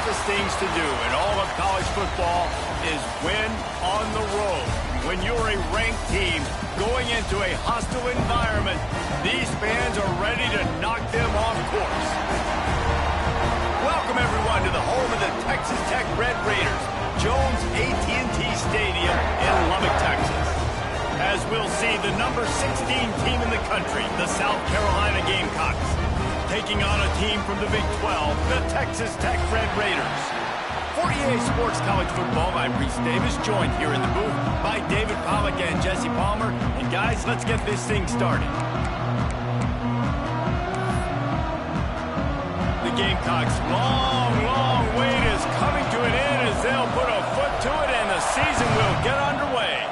toughest things to do in all of college football is win on the road. When you're a ranked team going into a hostile environment, these fans are ready to knock them off course. Welcome, everyone, to the home of the Texas Tech Red Raiders, Jones AT&T Stadium in Lubbock, Texas. As we'll see, the number 16 team in the country, the South Carolina Gamecocks, taking on a team from the Big 12, the Texas Tech Red Raiders. For EA Sports College Football, I'm Reese Davis, joined here in the booth by David Pollack and Jesse Palmer. And guys, let's get this thing started. The Gamecocks' long wait is coming to an end as they'll put a foot to it and the season will get underway.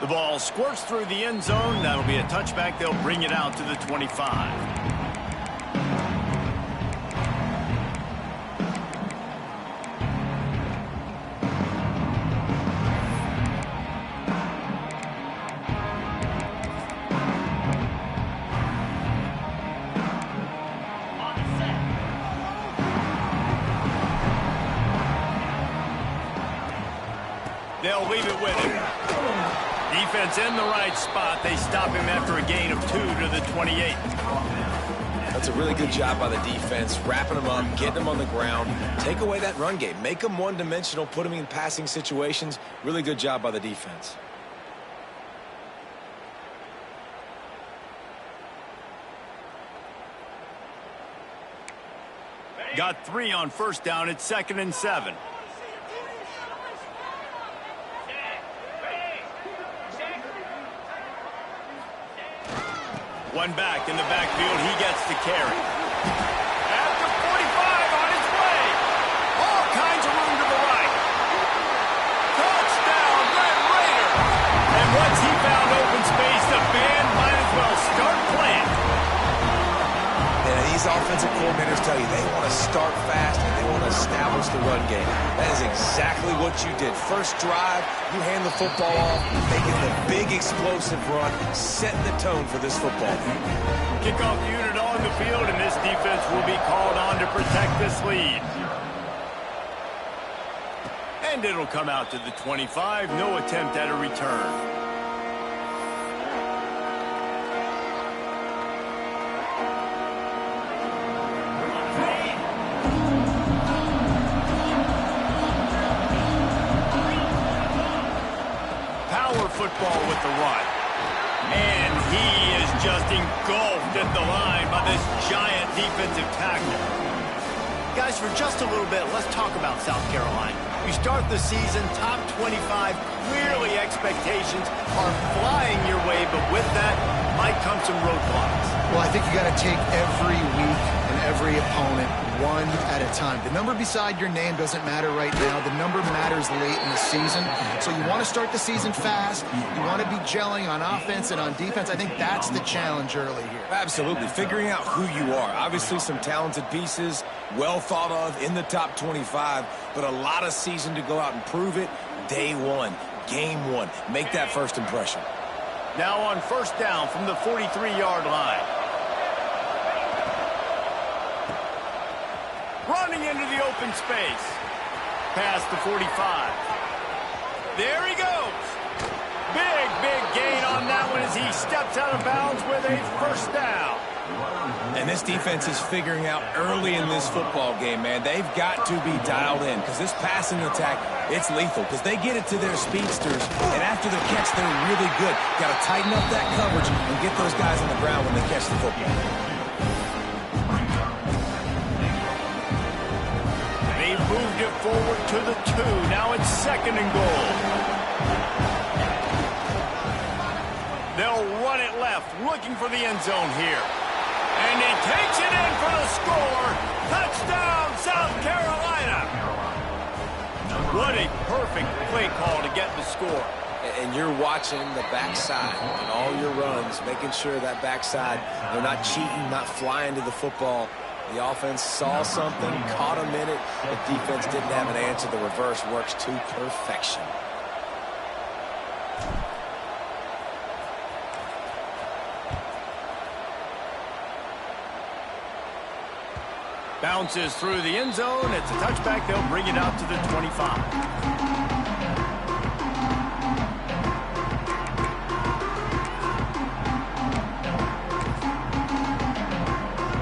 The ball squirts through the end zone. That'll be a touchback. They'll bring it out to the 25. They'll leave it with him. Defense in the right spot. They stop him after a gain of 2 to the 28. That's a really good job by the defense, wrapping him up, getting him on the ground. Take away that run game. Make him one-dimensional, put him in passing situations. Really good job by the defense. Got 3 on first down. It's 2nd and 7. One back in the backfield. He gets the carry. At the 45 on his way. All kinds of room to the right. Touchdown, Red Raiders. And once he found open space, the band might as well start playing. Yeah, these offensive coordinators tell you they want to start fast and they want to establish the run game. That is exactly what you did. First drive, you hand the football off, making the big explosive run, setting the tone for this football game. Kickoff unit on the field, and this defense will be called on to protect this lead. And it'll come out to the 25. No attempt at a return. Football with the run. And he is just engulfed at the line by this giant defensive tackle. Guys, for just a little bit, let's talk about South Carolina. We start the season top 25. Clearly expectations are flying your way, but with that might come some roadblocks. Well, I think you got to take every week and every opponent one at a time. The number beside your name doesn't matter right now. The number matters late in the season. So you want to start the season fast. You want to be gelling on offense and on defense. I think that's the challenge early here. Absolutely. Figuring out who you are. Obviously some talented pieces, well thought of in the top 25, but a lot of season to go out and prove it. Day one, game one. Make that first impression. Now on first down from the 43-yard line. Running into the open space. Past the 45. There he goes. Big gain on that one as he steps out of bounds with a first down. And this defense is figuring out early in this football game, man. They've got to be dialed in because this passing attack, it's lethal because they get it to their speedsters, and after the catch, they're really good. Got to tighten up that coverage and get those guys on the ground when they catch the football. They moved it forward to the 2. Now it's 2nd and goal. They'll run it left, looking for the end zone here. And he takes it in for the score. Touchdown, South Carolina. What a perfect play call to get the score. And you're watching the backside and all your runs, making sure that backside, they're not cheating, not flying to the football. The offense saw something, caught him in it. The defense didn't have an answer. The reverse works to perfection. Bounces through the end zone. It's a touchback. They'll bring it out to the 25.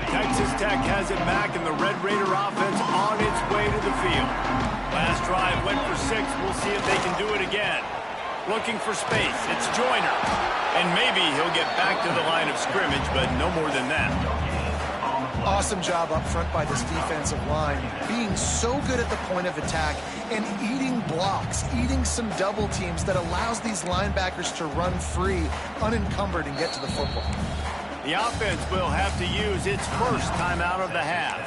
Texas Tech has it back, and the Red Raider offense on its way to the field. Last drive went for 6. We'll see if they can do it again. Looking for space. It's Joyner. And maybe he'll get back to the line of scrimmage, but no more than that. Awesome job up front by this defensive line, being so good at the point of attack and eating blocks, eating some double teams that allows these linebackers to run free, unencumbered, and get to the football. The offense will have to use its first timeout of the half.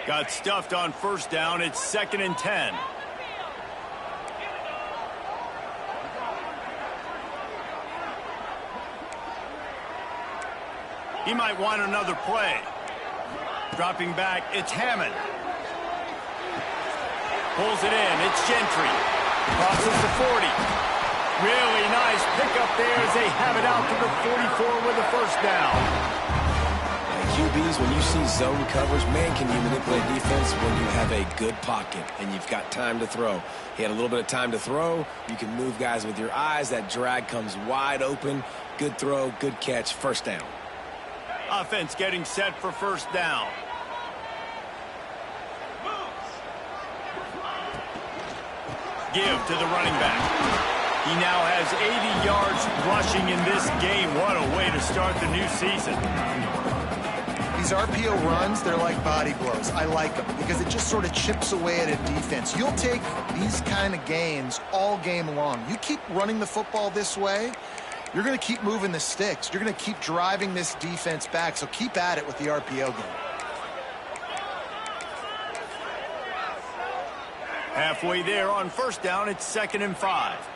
Got stuffed on first down. It's 2nd and 10. He might want another play. Dropping back, it's Hammond. Pulls it in, it's Gentry. Crosses the 40. Really nice pickup there as they have it out to the 44 with a first down. QBs, when you see zone coverage, man, can you manipulate defense when you have a good pocket and you've got time to throw. He had a little bit of time to throw. You can move guys with your eyes. That drag comes wide open. Good throw, good catch, first down. Offense getting set for first down. Give to the running back. He now has 80 yards rushing in this game. What a way to start the new season. These RPO runs, they're like body blows. I like them because it just sort of chips away at a defense. You'll take these kind of gains all game long. You keep running the football this way, you're going to keep moving the sticks. You're going to keep driving this defense back, so keep at it with the RPO game. Halfway there on first down, it's 2nd and 5.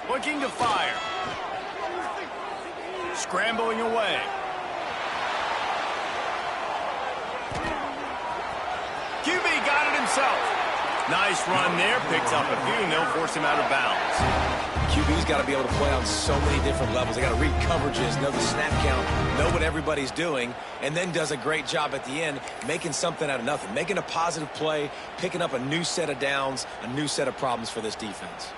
Looking to fire. Scrambling away. QB got it himself. Nice run there. Picks up a few, and they'll force him out of bounds. QB's got to be able to play on so many different levels. They got to read coverages, know the snap count, know what everybody's doing, and then does a great job at the end making something out of nothing, making a positive play, picking up a new set of downs, a new set of problems for this defense.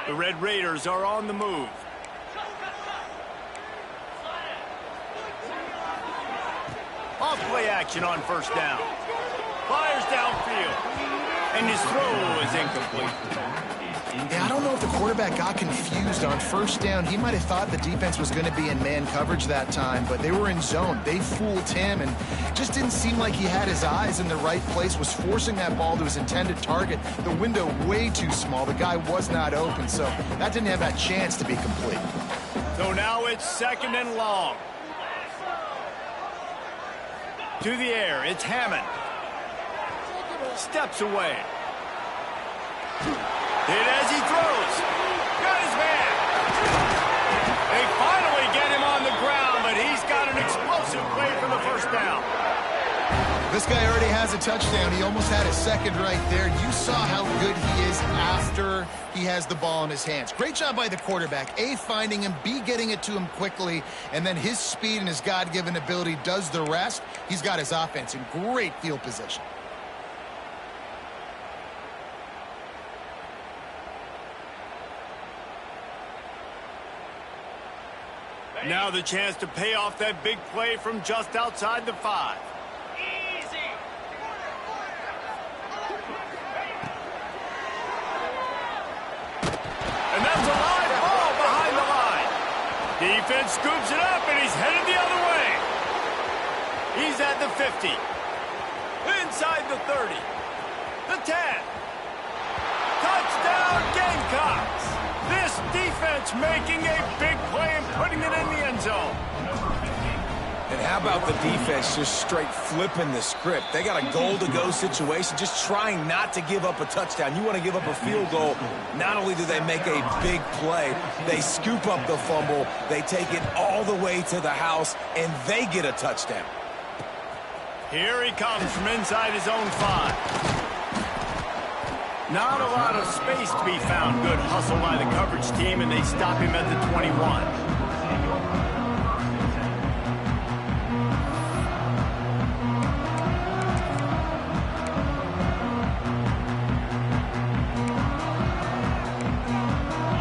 The Red Raiders are on the move. Off play action on first down. Fires downfield. And his throw is incomplete. Yeah, I don't know if the quarterback got confused on first down. He might have thought the defense was going to be in man coverage that time, but they were in zone. They fooled him and just didn't seem like he had his eyes in the right place, was forcing that ball to his intended target. The window way too small. The guy was not open, so that didn't have that chance to be complete. So now it's 2nd and long. To the air, it's Hammond. Steps away. Hit as he throws. Got his man. They finally get him on the ground, but he's got an explosive play for the first down. This guy already has a touchdown. He almost had a second right there. You saw how good he is after he has the ball in his hands. Great job by the quarterback. A, finding him, B, getting it to him quickly, and then his speed and his God-given ability does the rest. He's got his offense in great field position. Now the chance to pay off that big play from just outside the 5. And that's a live ball behind the line. Defense scoops it up, and he's headed the other way. He's at the 50. Inside the 30. The 10. Touchdown, Gamecocks. This defense making a big play and putting it in the end zone. And And how about the defense just straight flipping the script? They got a goal-to-go situation, just trying not to give up a touchdown. You want to give up a field goal. Not only do they make a big play, they scoop up the fumble, they take it all the way to the house, and they get a touchdown. Here he comes from inside his own 5. Not a lot of space to be found. Good hustle by the coverage team, and they stop him at the 21.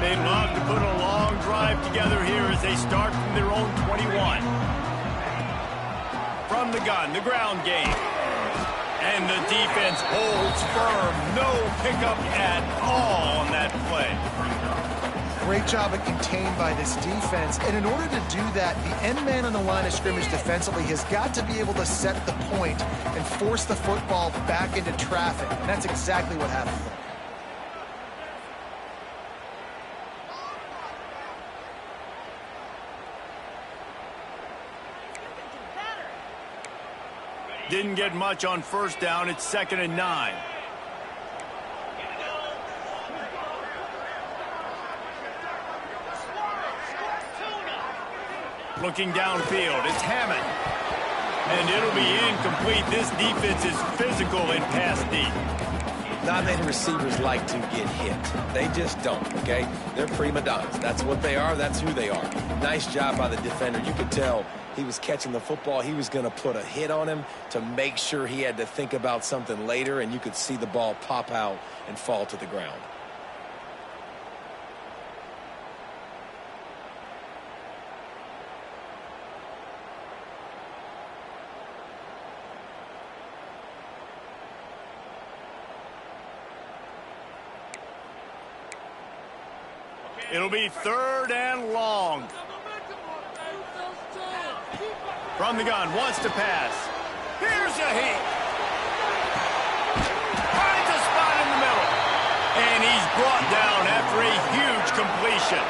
They love to put a long drive together here as they start from their own 21. From the gun, the ground game. And the defense holds firm. No pickup at all on that play. Great job of contained by this defense. And in order to do that, the end man on the line of scrimmage defensively has got to be able to set the point and force the football back into traffic. And that's exactly what happened. Didn't get much on first down. It's 2nd and 9. Looking downfield, it's Hammond. And it'll be incomplete. This defense is physical in pass deep. Not many receivers like to get hit. They just don't, okay? They're prima donnas. That's what they are. That's who they are. Nice job by the defender. You could tell he was catching the football. He was going to put a hit on him to make sure he had to think about something later, and you could see the ball pop out and fall to the ground. It'll be 3rd and long. From the gun, wants to pass. Here's a heat. Finds a spot in the middle. And he's brought down after a huge completion.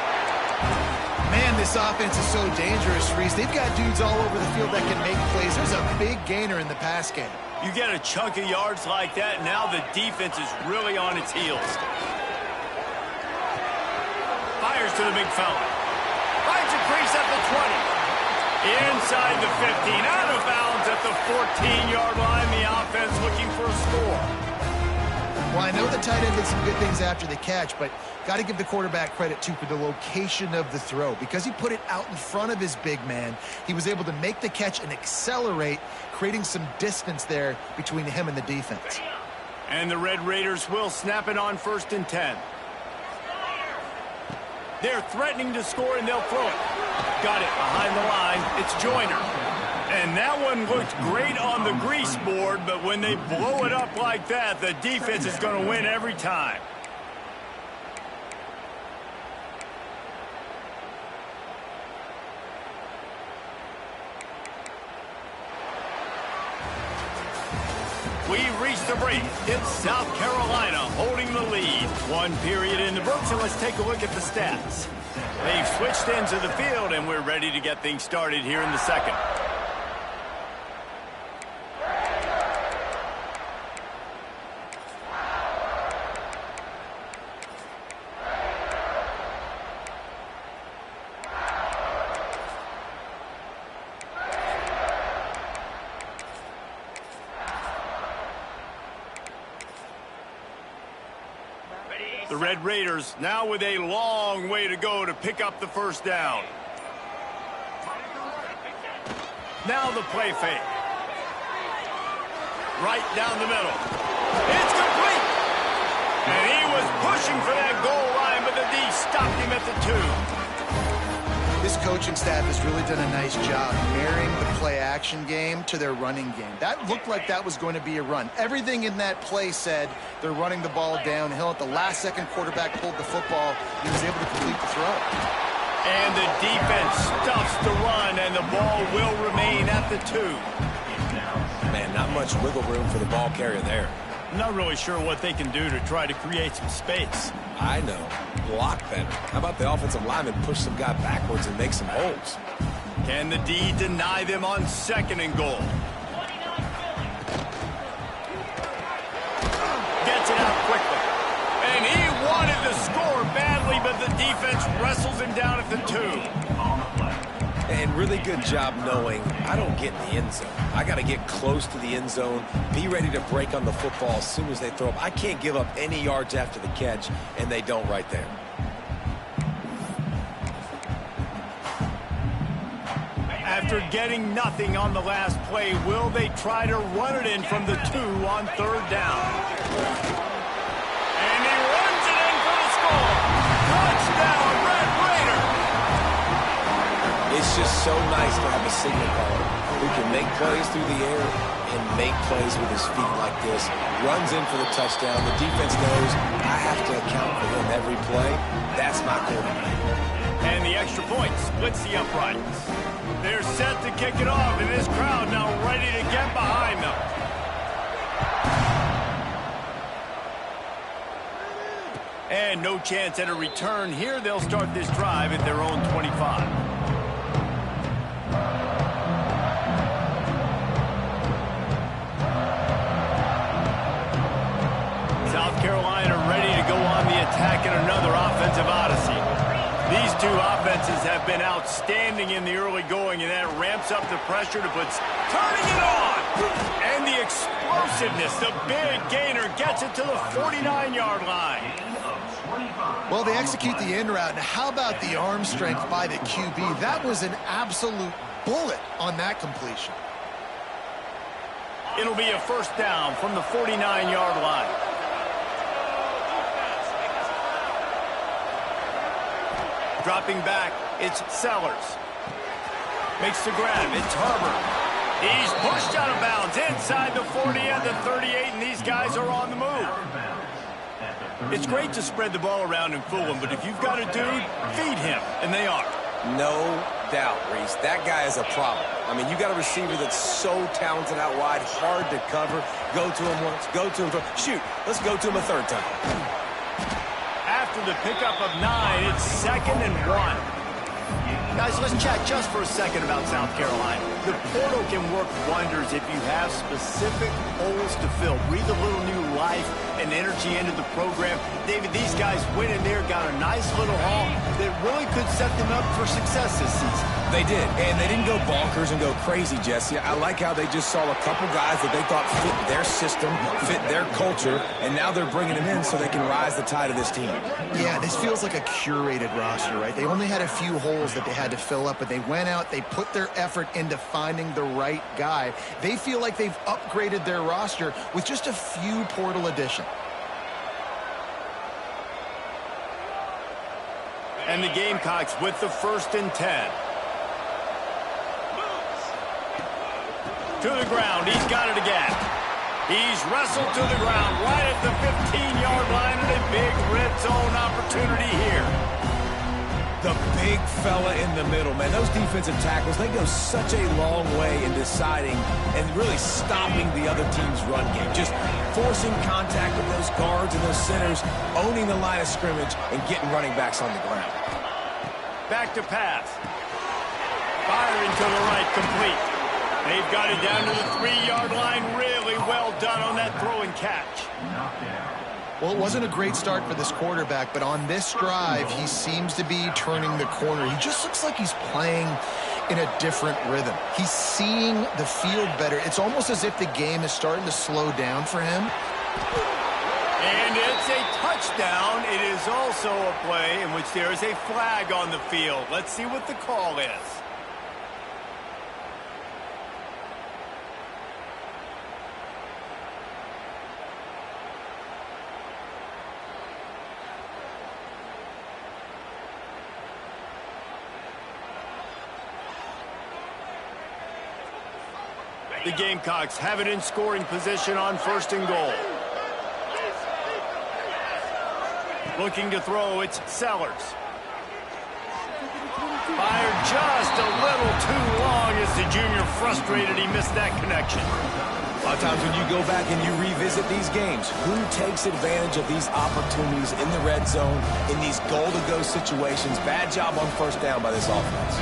Man, this offense is so dangerous, Reese. They've got dudes all over the field that can make plays. There's a big gainer in the pass game. You get a chunk of yards like that, now the defense is really on its heels. Fires to the big fella. Finds a crease at the 20. Inside the 15. Out of bounds at the 14-yard line. The offense looking for a score. Well, I know the tight end did some good things after the catch, but got to give the quarterback credit, too, for the location of the throw. Because he put it out in front of his big man, he was able to make the catch and accelerate, creating some distance there between him and the defense. And the Red Raiders will snap it on 1st and 10. They're threatening to score, and they'll throw it. Got it behind the line. It's Joyner. And that one looked great on the grease board, but when they blow it up like that, the defense is going to win every time. We've reached the break. It's South Carolina holding the lead. 1 period in the books, and let's take a look at the stats. They've switched into the field, and we're ready to get things started here in the second. The Red Raiders now with a long way to go to pick up the first down. Now the play fake. Right down the middle. It's complete. And he was pushing for that goal line, but the D stopped him at the 2. This coaching staff has really done a nice job marrying the play-action game to their running game. That looked like that was going to be a run. Everything in that play said they're running the ball downhill. At the last second, quarterback pulled the football. He was able to complete the throw. And the defense stuffs the run, and the ball will remain at the 2. Man, not much wiggle room for the ball carrier there. I'm not really sure what they can do to try to create some space. I know. Block better. How about the offensive lineman push some guy backwards and make some holes? Can the D deny them on 2nd and goal? Gets it out quickly. And he wanted to score badly, but the defense wrestles him down at the 2. And really good job knowing I don't get in the end zone. I got to get close to the end zone, be ready to break on the football as soon as they throw up. I can't give up any yards after the catch, and they don't right there. After getting nothing on the last play, will they try to run it in from the 2 on 3rd down? And he runs it in for the score. Touchdown, Red Raider! It's just so nice to have a signal caller who can make plays through the air and make plays with his feet like this. Runs in for the touchdown. The defense knows I have to account for him every play. That's my quarterback. And the extra point splits the uprights. They're set to kick it off, and this crowd now ready to get behind them. And no chance at a return here. They'll start this drive at their own 25. South Carolina ready to go on the attack in another offensive odyssey. These two offenses have been outstanding in the early going, and that ramps up the pressure to put turning it on. And the explosiveness, the big gainer gets it to the 49-yard line. Well, they execute the in route. Now, how about the arm strength by the QB? That was an absolute bullet on that completion. It'll be a 1st down from the 49-yard line. Dropping back, it's Sellers. Makes the grab, it's Harbor. He's pushed out of bounds inside the 40 and the 38, and these guys are on the move. It's great to spread the ball around and fool him, but if you've got a dude, feed him, and they are. No doubt, Reese. That guy is a problem. I mean, you got a receiver that's so talented out wide, hard to cover. Go to him once, go to him twice. Shoot, let's go to him a 3rd time. After the pickup of 9, it's 2nd and 1. Guys, let's chat just for a second about South Carolina. The portal can work wonders if you have specific holes to fill. Breathe a little new life and energy into the program. David, these guys went in there, got a nice little haul that really could set them up for success this season. They did, and they didn't go bonkers and go crazy, Jesse. I like how they just saw a couple guys that they thought fit their system, fit their culture, and now they're bringing them in so they can rise the tide of this team. Yeah, this feels like a curated roster, right? They only had a few holes that they had to fill up, but they went out, they put their effort into finding the right guy. They feel like they've upgraded their roster with just a few portal additions. And the Gamecocks with the 1st and 10. To the ground, he's got it again. He's wrestled to the ground right at the 15-yard line, and a big red zone opportunity here. The big fella in the middle, man. Those defensive tackles, they go such a long way in deciding and really stopping the other team's run game. Just forcing contact with those guards and those centers, owning the line of scrimmage, and getting running backs on the ground. Back to pass. Firing to the right, complete. They've got it down to the 3-yard line. Really well done on that throw and catch. Well, it wasn't a great start for this quarterback, but on this drive, he seems to be turning the corner. He just looks like he's playing in a different rhythm. He's seeing the field better. It's almost as if the game is starting to slow down for him. And it's a touchdown. It is also a play in which there is a flag on the field. Let's see what the call is. The Gamecocks have it in scoring position on 1st and goal. Looking to throw, it's Sellers. Fired just a little too long as the junior frustrated. He missed that connection. A lot of times when you go back and you revisit these games, who takes advantage of these opportunities in the red zone, in these goal-to-go situations? Bad job on 1st down by this offense.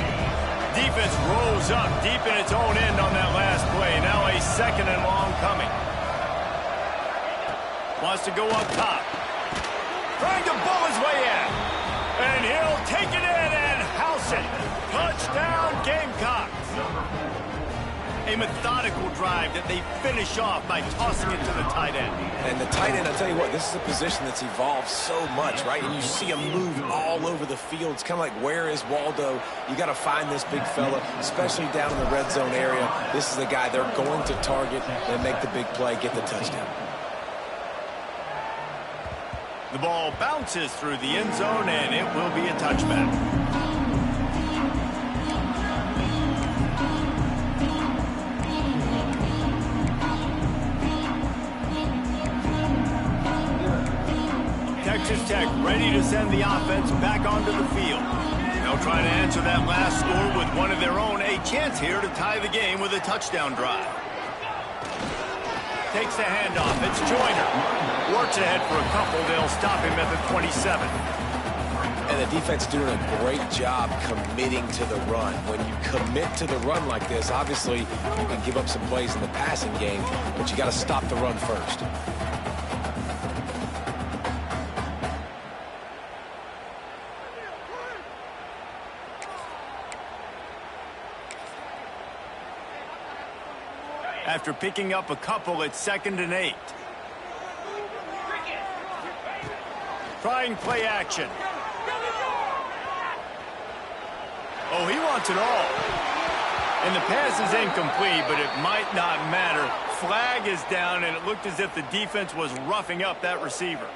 defense rose up deep in its own end on that last play. Now a 2nd and long coming. Wants to go up top. Trying to bull his way in. And he'll take it in and house it. Touchdown, Gamecocks. A methodical drive that they finish off by tossing it to the tight end. And the tight end, I'll tell you what, this is a position that's evolved so much, right? And you see him move all over the field. It's kind of like, where is Waldo? You got to find this big fella, especially down in the red zone area. This is the guy they're going to target and make the big play, get the touchdown. The ball bounces through the end zone, and it will be a touchback. Texas Tech ready to send the offense back onto the field. They'll try to answer that last score with one of their own. A chance here to tie the game with a touchdown drive. Takes the handoff. It's Joyner. Works ahead for a couple. They'll stop him at the 27. And the defense doing a great job committing to the run. When you commit to the run like this, obviously you can give up some plays in the passing game, but you got to stop the run first. After picking up a couple, it's 2nd and 8. Trying play action. Oh, he wants it all. And the pass is incomplete, but it might not matter. Flag is down, and it looked as if the defense was roughing up that receiver.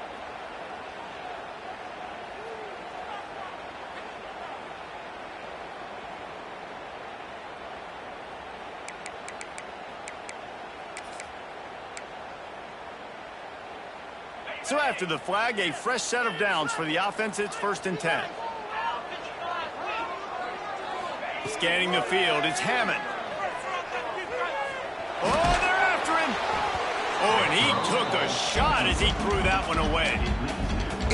So after the flag, a fresh set of downs for the offense. It's 1st and 10. Scanning the field, it's Hammond. Oh, they're after him. Oh, and he took a shot as he threw that one away.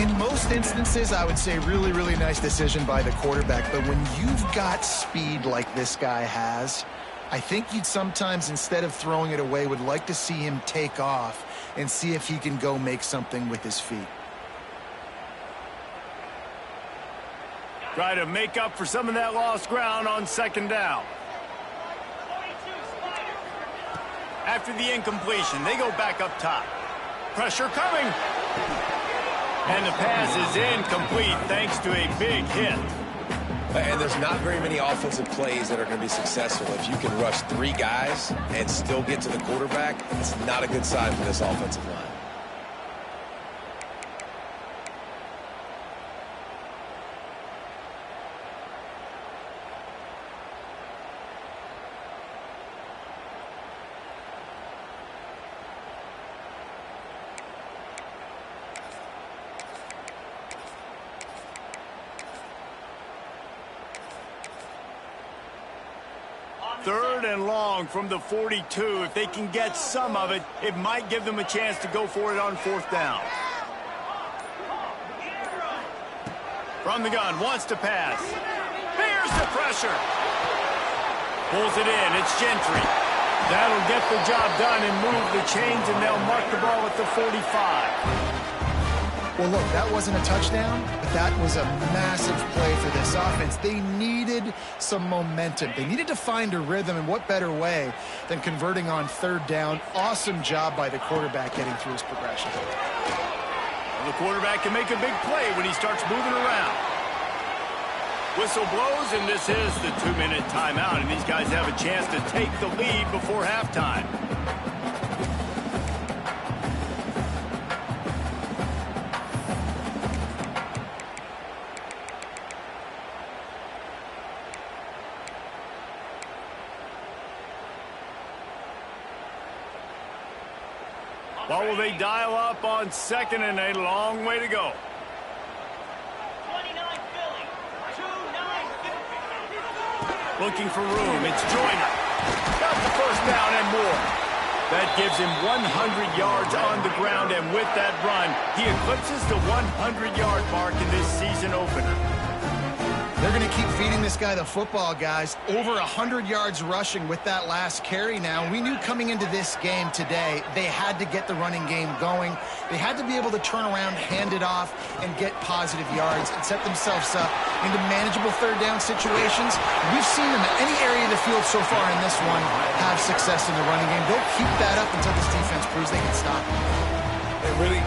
In most instances, I would say really, really nice decision by the quarterback. But when you've got speed like this guy has, I think you'd sometimes, instead of throwing it away, would like to see him take off and see if he can go make something with his feet. Try to make up for some of that lost ground on 2nd down. After the incompletion, they go back up top. Pressure coming. And the pass is incomplete thanks to a big hit. And there's not very many offensive plays that are going to be successful. If you can rush 3 guys and still get to the quarterback, it's not a good sign for this offensive line. Third and long from the 42. If they can get some of it, it might give them a chance to go for it on 4th down. From the gun, wants to pass. Bears the pressure. Pulls it in. It's Gentry. That'll get the job done and move the chains, and they'll mark the ball at the 45. Well, look, that wasn't a touchdown, but that was a massive play for this offense. They needed some momentum. They needed to find a rhythm, and what better way than converting on 3rd down. Awesome job by the quarterback getting through his progression. Well, the quarterback can make a big play when he starts moving around. Whistle blows, and this is the 2-minute timeout, and these guys have a chance to take the lead before halftime. What will they dial up on 2nd and 8? A long way to go. 29 Philly. 2-9. Looking for room. It's Joyner. Got the 1st down and more. That gives him 100 yards on the ground, and with that run, he eclipses the 100-yard mark in this season opener. They're going to keep feeding this guy the football, guys. Over 100 yards rushing with that last carry now. We knew coming into this game today, they had to get the running game going. They had to be able to turn around, hand it off, and get positive yards and set themselves up into manageable third down situations. We've seen them in any area of the field so far in this one have success in the running game. They'll keep that up until this defense proves they can stop it. And really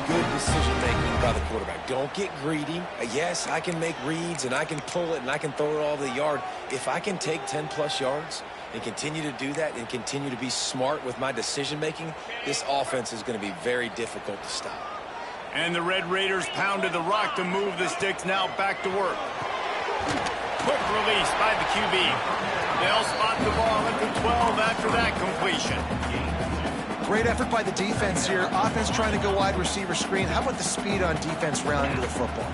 good decision-making by the quarterback. Don't get greedy. Yes, I can make reads, and I can pull it, and I can throw it all over the yard. If I can take 10-plus yards and continue to do that and continue to be smart with my decision-making, this offense is going to be very difficult to stop. And the Red Raiders pounded the rock to move the sticks, now back to work. Quick release by the QB. They'll spot the ball at the 12 after that completion. Great effort by the defense here. Offense trying to go wide receiver screen. How about the speed on defense rounding to the football?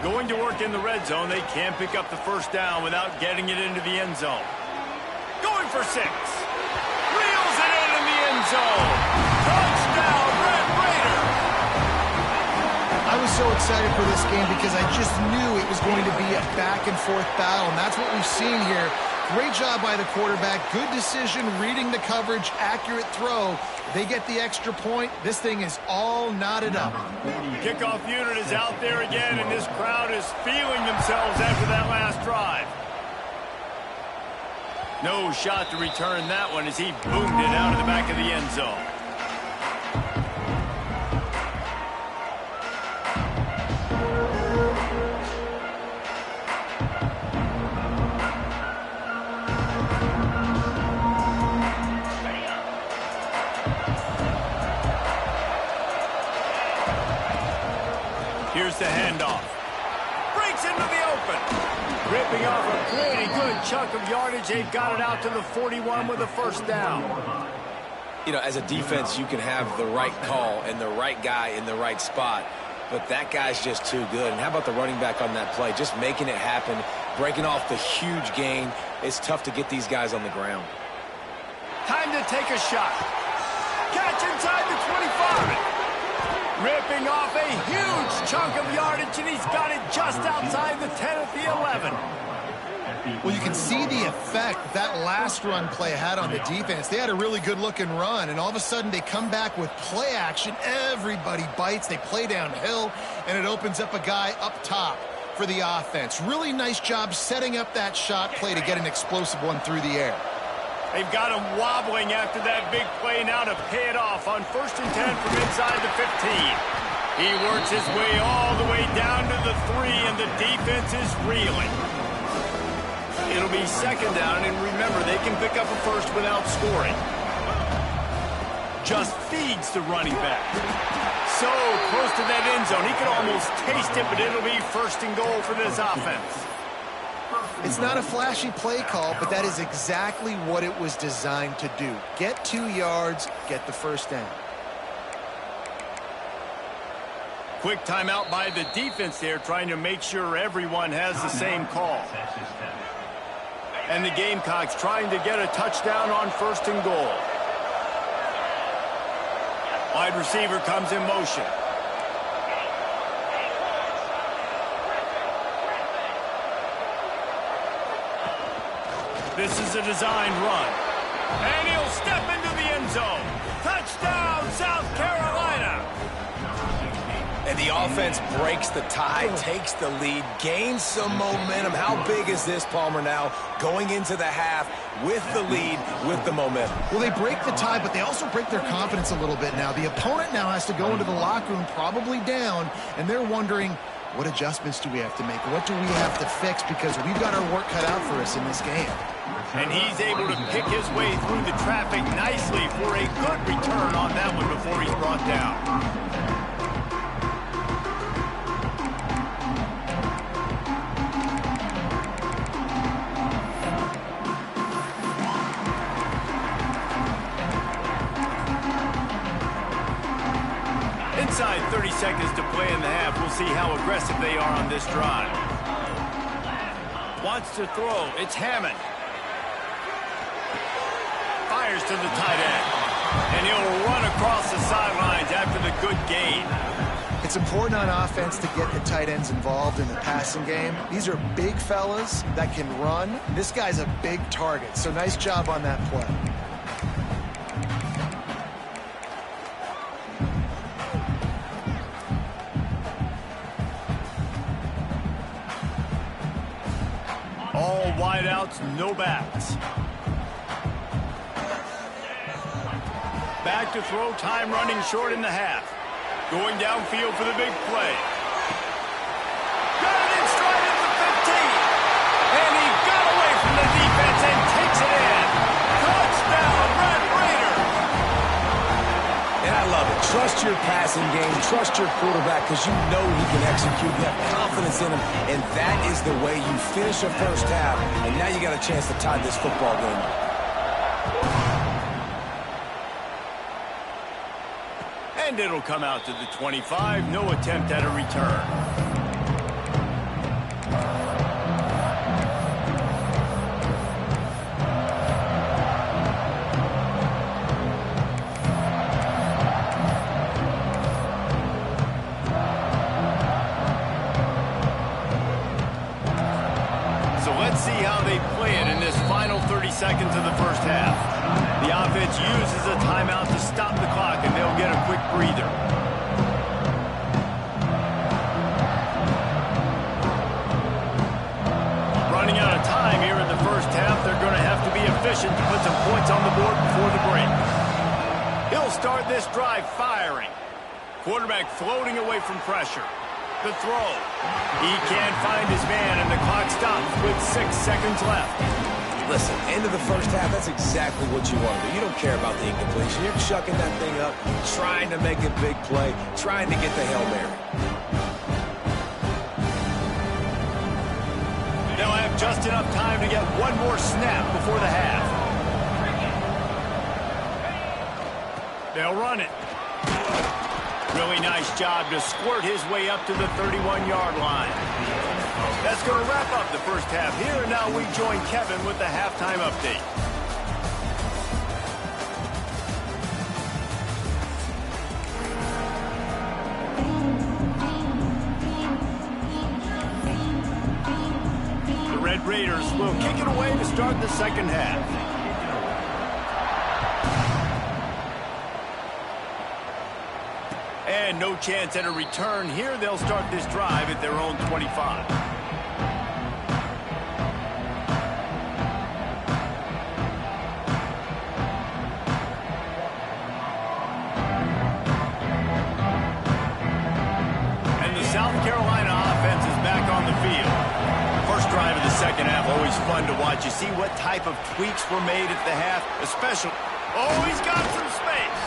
Going to work in the red zone. They can't pick up the first down without getting it into the end zone. Going for 6. Reels it in the end zone. Touchdown, Red Raiders! I was so excited for this game because I just knew it was going to be a back-and-forth battle, and that's what we've seen here. Great job by the quarterback. Good decision, reading the coverage, accurate throw. They get the extra point. This thing is all knotted up. Kickoff unit is out there again, and this crowd is feeling themselves after that last drive. No shot to return that one as he boomed it out of the back of the end zone. Here's the handoff. Breaks into the open. Ripping off a pretty good chunk of yardage. They've got it out to the 41 with a first down. You know, as a defense, you can have the right call and the right guy in the right spot, but that guy's just too good. And how about the running back on that play? Just making it happen, breaking off the huge gain. It's tough to get these guys on the ground. Time to take a shot. Catch inside the 25. Ripping off a huge chunk of yardage, and he's got it just outside the 10 at the 11. Well, you can see the effect that last run play had on the defense. They had a really good-looking run, and all of a sudden they come back with play action. Everybody bites. They play downhill, and it opens up a guy up top for the offense. Really nice job setting up that shot play to get an explosive one through the air. They've got him wobbling after that big play now to pay it off on 1st and 10 from inside the 15. He works his way all the way down to the 3, and the defense is reeling. It'll be 2nd down, and remember, they can pick up a first without scoring. Just feeds the running back. So close to that end zone. He could almost taste it, but it'll be 1st and goal for this offense. It's not a flashy play call, but that is exactly what it was designed to do. Get 2 yards, get the first down. Quick timeout by the defense there, trying to make sure everyone has the same call. And the Gamecocks trying to get a touchdown on 1st and goal. Wide receiver comes in motion. This is a designed run. And he'll step into the end zone. Touchdown, South Carolina! And the offense breaks the tie, takes the lead, gains some momentum. How big is this, Palmer, now going into the half with the lead, with the momentum? Well, they break the tie, but they also break their confidence a little bit now. The opponent now has to go into the locker room probably down, and they're wondering, what adjustments do we have to make? What do we have to fix? Because we've got our work cut out for us in this game. And he's able to pick his way through the traffic nicely for a good return on that one before he's brought down. Inside 30 seconds to play in the half. We'll see how aggressive they are on this drive. Wants to throw. It's Hammond. Fires to the tight end. And he'll run across the sidelines after the good gain. It's It's important on offense to get the tight ends involved in the passing game. These are big fellas that can run. This guy's a big target, so nice job on that play. All wideouts, no backs. Back to throw, time running short in the half. Going downfield for the big play. Got it in stride at the 15. And he got away from the defense and takes it in. Touchdown, Red Raiders. And I love it. Trust your passing game. Trust your quarterback because you know he can execute. You have confidence in him. And that is the way you finish a first half. And now you got a chance to tie this football game up. And it'll come out to the 25. No attempt at a return. So let's see how they play it in this final 30 seconds of the first half. The offense uses a timeout to stop the clock, and they'll get a quick breather. Running out of time here in the first half, they're going to have to be efficient to put some points on the board before the break. He'll start this drive firing. Quarterback floating away from pressure. The throw. He can't find his man, and the clock stops with 6 seconds left. Listen, end of the first half, that's exactly what you want to do. You don't care about the incompletion. You're chucking that thing up, trying to make a big play, trying to get the Hail Mary. They'll have just enough time to get one more snap before the half. They'll run it. Really nice job to squirt his way up to the 31-yard line. That's going to wrap up the first half here, and now we join Kevin with the halftime update. The Red Raiders will kick it away to start the second half. And no chance at a return here. They'll start this drive at their own 25. And the South Carolina offense is back on the field. First drive of the second half, always fun to watch. You see what type of tweaks were made at the half, especially... Oh, he's got some space.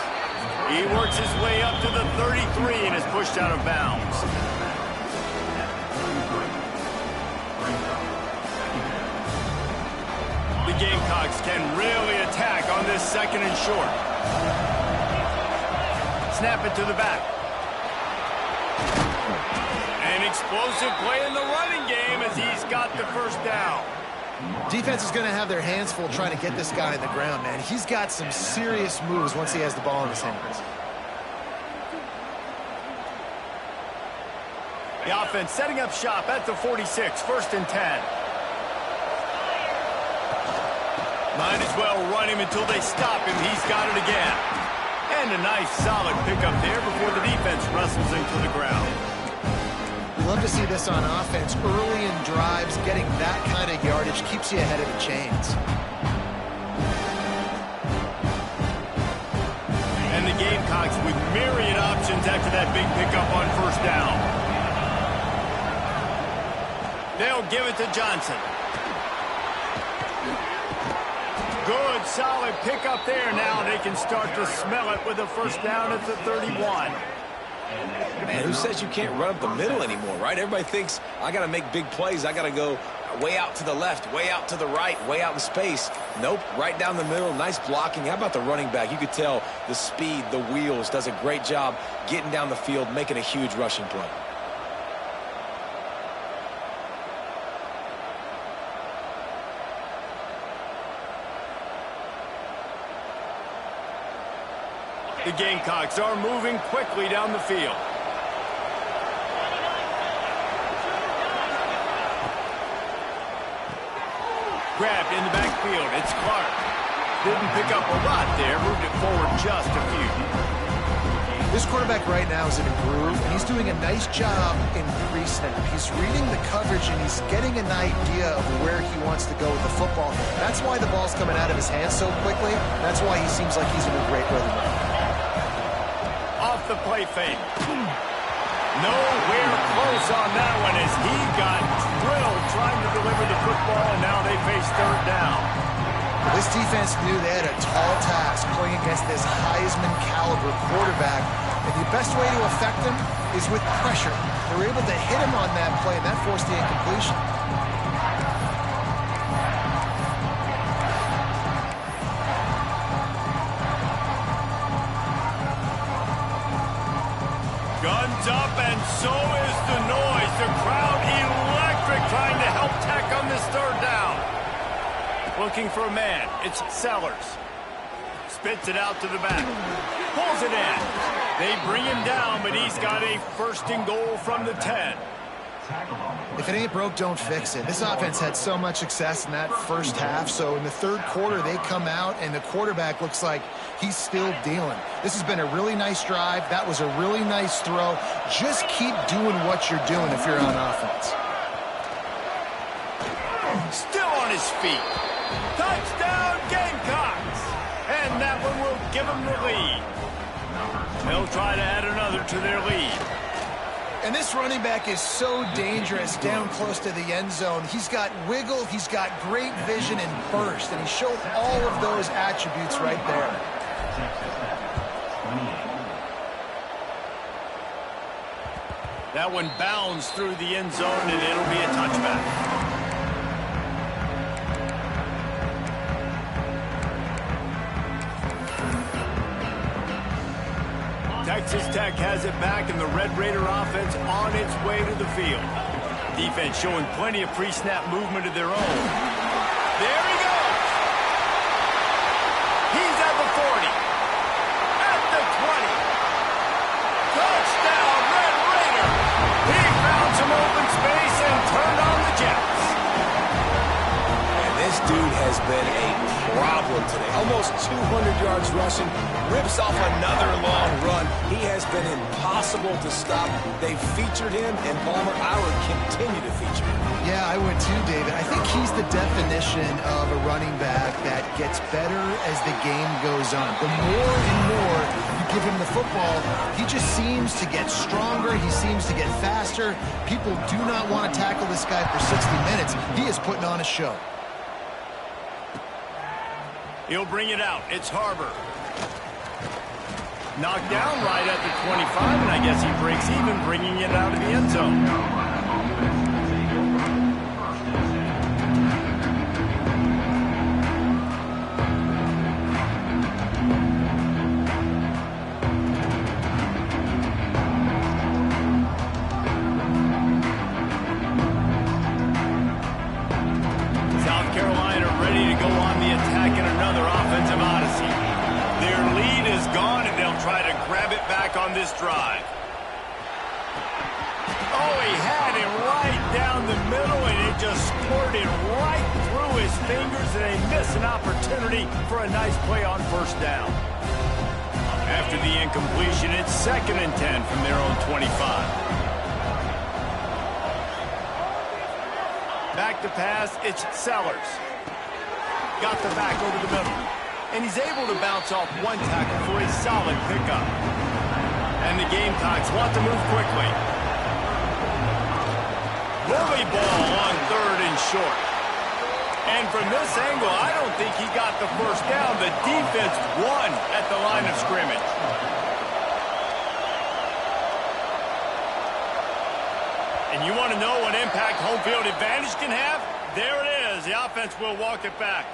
He works his way up to the 33 and is pushed out of bounds. The Gamecocks can really attack on this second and short. Snap it to the back. An explosive play in the running game as he's got the first down. Defense is going to have their hands full trying to get this guy on the ground, man. He's got some serious moves once he has the ball in his hands. The offense setting up shop at the 46, 1st and 10. Might as well run him until they stop him. He's got it again. And a nice solid pickup there before the defense wrestles him to the ground. Love to see this on offense. Early in drives, getting that kind of yardage keeps you ahead of the chains. And the Gamecocks with myriad options after that big pickup on first down. They'll give it to Johnson. Good, solid pickup there. Now they can start to smell it with a first down at the 31. Man, who says you can't run up the middle anymore, right? Everybody thinks, I got to make big plays. I got to go way out to the left, way out to the right, way out in space. Nope, right down the middle. Nice blocking. How about the running back? You could tell the speed, the wheels, does a great job getting down the field, making a huge rushing play. The Gamecocks are moving quickly down the field. Grabbed in the backfield. It's Clark. Didn't pick up a lot there. Moved it forward just a few. This quarterback right now is in a groove, and he's doing a nice job in pre-snap. He's reading the coverage, and he's getting an idea of where he wants to go with the football. That's why the ball's coming out of his hands so quickly. That's why he seems like he's in a great rhythm. Off the play fake. Nowhere close on that one as he got drilled trying to deliver the football, and now they face third down. This defense knew they had a tall task playing against this Heisman-caliber quarterback, and the best way to affect him is with pressure. They were able to hit him on that play, and that forced the incompletion. Guns up, and so is the noise. The crowd electric trying to help Tech on this third down. Looking for a man. It's Sellers. Spits it out to the back. Pulls it in. They bring him down, but he's got a first and goal from the 10. If it ain't broke, don't fix it. This offense had so much success in that first half, so in the third quarter, they come out, and the quarterback looks like he's still dealing. This has been a really nice drive. That was a really nice throw. Just keep doing what you're doing if you're on offense. Still on his feet. Touchdown, Gamecocks! And that one will give them the lead. They'll try to add another to their lead. And this running back is so dangerous down close to the end zone. He's got wiggle, he's got great vision and burst, and he showed all of those attributes right there. That one bounds through the end zone, and it'll be a touchback. Texas Tech has it back, and the Red Raider offense on its way to the field. Defense showing plenty of pre-snap movement of their own. There he goes! He's at the 40. At the 20. Touchdown, Red Raider! He found some open space and turned on the Jets. And this dude has been a problem today. Almost 200 yards rushing. Rips off another long run. He has been impossible to stop. They've featured him, and Palmer, I would continue to feature him. Yeah, I would too, David. I think he's the definition of a running back that gets better as the game goes on. The more and more you give him the football, he just seems to get stronger. He seems to get faster. People do not want to tackle this guy for 60 minutes. He is putting on a show. He'll bring it out. It's Harbor. Knocked down right at the 25, and I guess he breaks even, bringing it out of the end zone. South Carolina ready to go on the attack in another offensive odyssey. Their lead is gone, and they'll try to grab it back on this drive. Oh, he had it right down the middle, and it just squirted right through his fingers, and they miss an opportunity for a nice play on first down. After the incompletion, it's 2nd and 10 from their own 25. Back to pass, it's Sellers. Got the back over the middle. And he's able to bounce off one tackle for a solid pickup. And the Gamecocks want to move quickly. Bully ball on 3rd and short. And from this angle, I don't think he got the first down. The defense won at the line of scrimmage. And you want to know what impact home field advantage can have? There it is. The offense will walk it back.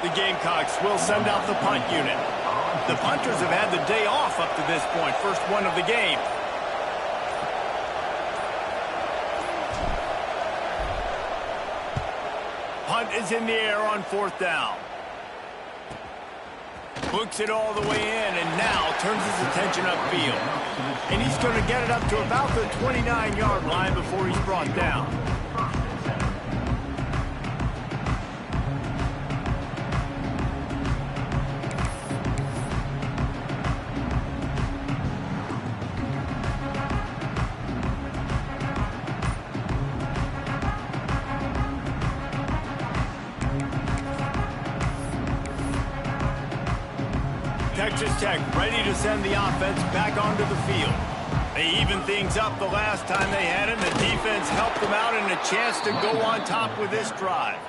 The Gamecocks will send out the punt unit. The punters have had the day off up to this point. First one of the game. Punt is in the air on 4th down. Books it all the way in and now turns his attention upfield. And he's going to get it up to about the 29-yard line before he's brought down. Texas Tech ready to send the offense back onto the field. They evened things up the last time they had it, and the defense helped them out and a chance to go on top with this drive.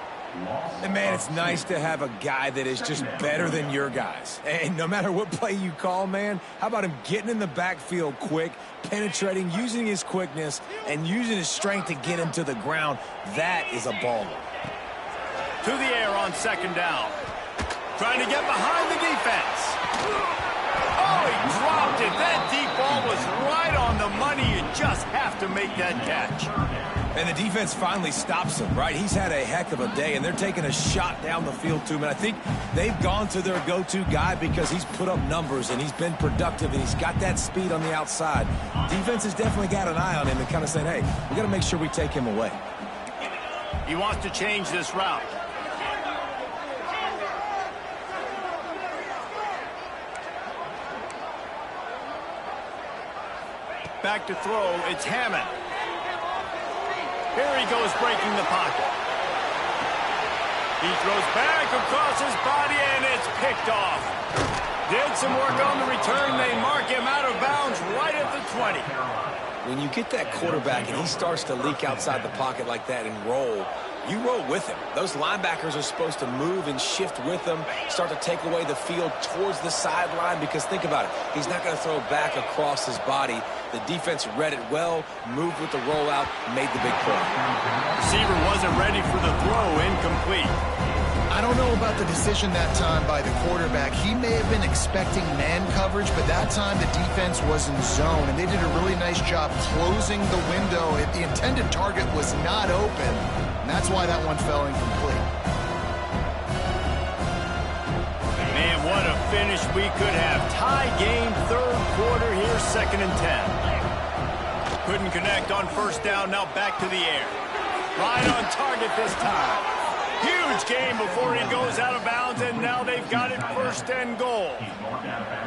And man, it's nice to have a guy that is just better than your guys. And no matter what play you call, man, how about him getting in the backfield quick, penetrating, using his quickness, and using his strength to get him to the ground? That is a baller. To the air on second down. Trying to get behind the defense. Oh, he dropped it. That deep ball was right on the money. You just have to make that catch. And the defense finally stops him, right? He's had a heck of a day, and they're taking a shot down the field to him. And I think they've gone to their go-to guy because he's put up numbers, and he's been productive, and he's got that speed on the outside. Defense has definitely got an eye on him and kind of saying, hey, we got to make sure we take him away. He wants to change this route. Back to throw, it's Hammond. Here he goes breaking the pocket. He throws back across his body and it's picked off. Did some work on the return. They mark him out of bounds right at the 20. When you get that quarterback and he starts to leak outside the pocket like that and roll, you roll with him. Those linebackers are supposed to move and shift with him, start to take away the field towards the sideline, because think about it. He's not going to throw back across his body. The defense read it well, moved with the rollout, made the big play. Receiver wasn't ready for the throw, incomplete. I don't know about the decision that time by the quarterback. He may have been expecting man coverage, but that time the defense was in zone, and they did a really nice job closing the window. The intended target was not open, and that's why that one fell incomplete. Man, what a finish we could have. Tie game, third quarter here, 2nd and 10. Couldn't connect on first down, now back to the air. Right on target this time. Huge game before he goes out of bounds, and now they've got it 1st and goal.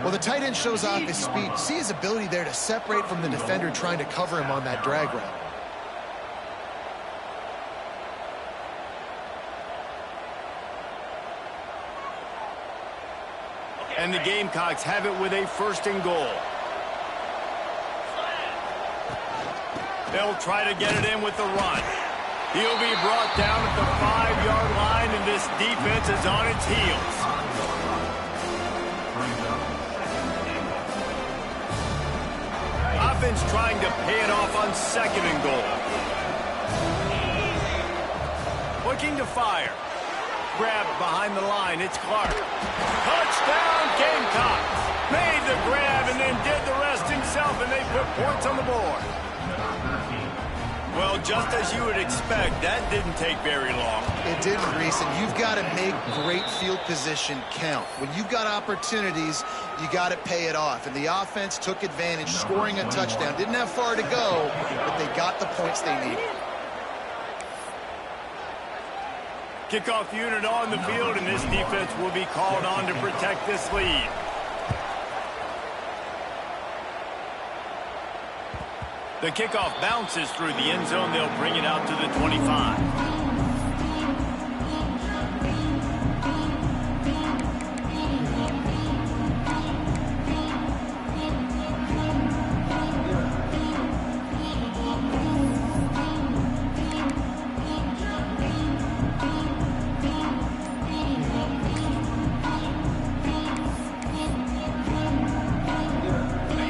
Well, the tight end shows off his speed. See his ability there to separate from the defender trying to cover him on that drag route. And the Gamecocks have it with a 1st and goal. They'll try to get it in with the run. He'll be brought down at the 5-yard line, and this defense is on its heels. Offense trying to pay it off on 2nd and goal. Looking to fire. Grab behind the line, it's Clark. Touchdown, Gamecocks! Made the grab and then did the rest himself, and they put points on the board. Well, just as you would expect, that didn't take very long. It didn't, Reese, and you've got to make great field position count. When you've got opportunities, you got to pay it off. And the offense took advantage, scoring a touchdown. Didn't have far to go, but they got the points they needed. Kickoff unit on the field, and this defense will be called on to protect this lead. The kickoff bounces through the end zone. They'll bring it out to the 25.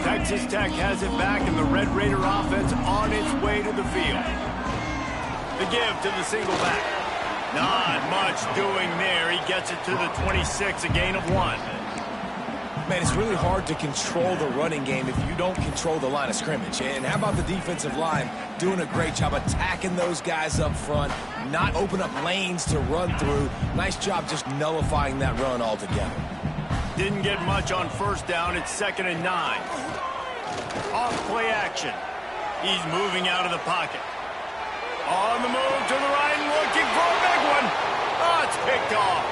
Texas Tech has it back, and the Red Raider offense on its way to the field. The give to the single back. Not much doing there. He gets it to the 26, a gain of 1. Man, it's really hard to control the running game if you don't control the line of scrimmage. And how about the defensive line doing a great job attacking those guys up front, not open up lanes to run through. Nice job just nullifying that run altogether. Didn't get much on first down. It's 2nd and 9. Off play action. He's moving out of the pocket. On the move to the right, looking for a big one. Oh, it's picked off.